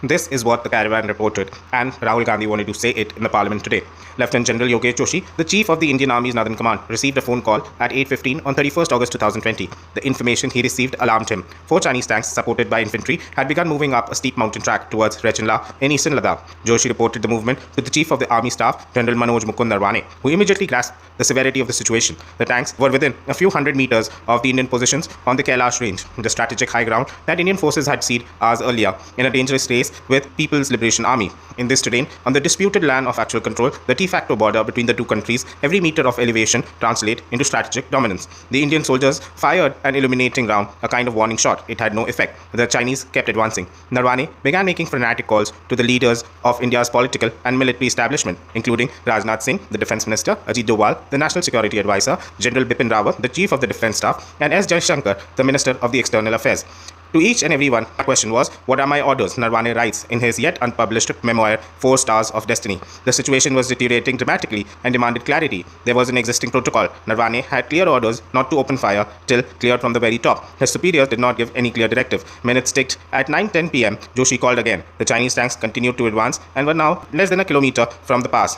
This is what the caravan reported, and Rahul Gandhi wanted to say it in the parliament today. Lieutenant General Yogesh Joshi, the chief of the Indian Army's Northern Command, received a phone call at 8:15 on 31st August 2020. The information he received alarmed him. 4 Chinese tanks, supported by infantry, had begun moving up a steep mountain track towards Rechinla in eastern Ladakh. Joshi reported the movement to the chief of the army staff, General Manoj Mukund Narwane, who immediately grasped the severity of the situation. The tanks were within a few hundred meters of the Indian positions on the Kailash range, the strategic high ground that Indian forces had seized hours earlier in a dangerous race with People's Liberation Army. In this terrain, on the disputed land of actual control, the de facto border between the two countries, every meter of elevation translates into strategic dominance. The Indian soldiers fired an illuminating round, a kind of warning shot. It had no effect. The Chinese kept advancing. Narwane began making frenetic calls to the leaders of India's political and military establishment, including Rajnath Singh, the defense minister, Ajeet Doval, the national security advisor, General Bipin Rawat, the chief of the defense staff, and S. Jaishankar, the minister of the external affairs. To each and every one, the question was, what are my orders? Narwane writes in his yet unpublished memoir, 4 Stars of Destiny. The situation was deteriorating dramatically and demanded clarity. There was an existing protocol. Narwane had clear orders not to open fire till cleared from the very top. His superiors did not give any clear directive. Minutes ticked. At 9:10 p.m., Joshi called again. The Chinese tanks continued to advance and were now less than a kilometer from the pass.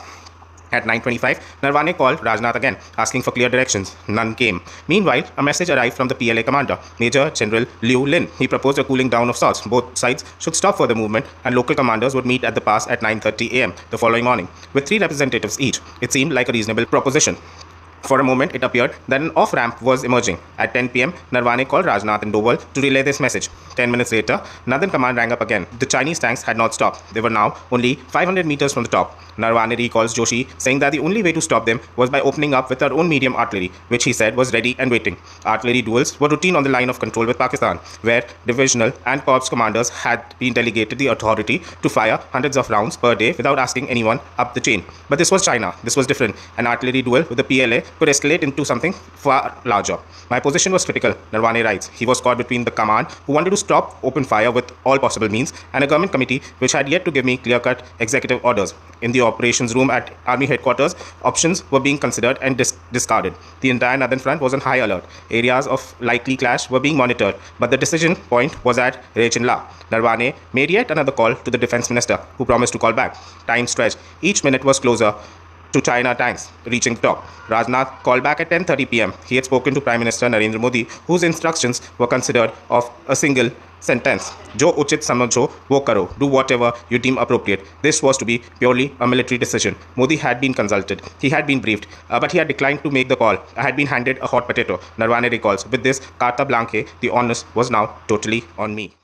At 9:25, Narwane called Rajnath again, asking for clear directions. None came. Meanwhile, a message arrived from the PLA commander, Major General Liu Lin. He proposed a cooling down of sorts. Both sides should stop further movement, and local commanders would meet at the pass at 9:30 a.m. the following morning, with 3 representatives each. It seemed like a reasonable proposition. For a moment, it appeared that an off-ramp was emerging. At 10 p.m., Narwane called Rajnath and Doval to relay this message. 10 minutes later, Northern Command rang up again. The Chinese tanks had not stopped. They were now only 500 meters from the top. Narwane recalls Joshi, saying that the only way to stop them was by opening up with our own medium artillery, which he said was ready and waiting. Artillery duels were routine on the line of control with Pakistan, where divisional and corps commanders had been delegated the authority to fire hundreds of rounds per day without asking anyone up the chain. But this was China. This was different. An artillery duel with the PLA could escalate into something far larger. My position was critical, Narwane writes. He was caught between the command, who wanted to stop open fire with all possible means, and a government committee which had yet to give me clear-cut executive orders. In the operations room at Army headquarters, options were being considered and discarded. The entire northern front was on high alert. Areas of likely clash were being monitored, but the decision point was at Rechinla. Narwane made yet another call to the defense minister, who promised to call back. Time stretched. Each minute was closer to China tanks reaching the top. Rajnath called back at 10:30 p.m. He had spoken to Prime Minister Narendra Modi, whose instructions were considered of a single sentence. Jo uchit samajho, wo karo. Do whatever you deem appropriate. This was to be purely a military decision. Modi had been consulted. He had been briefed, but he had declined to make the call. I had been handed a hot potato. Narwane recalls. With this carte blanche, the onus was now totally on me.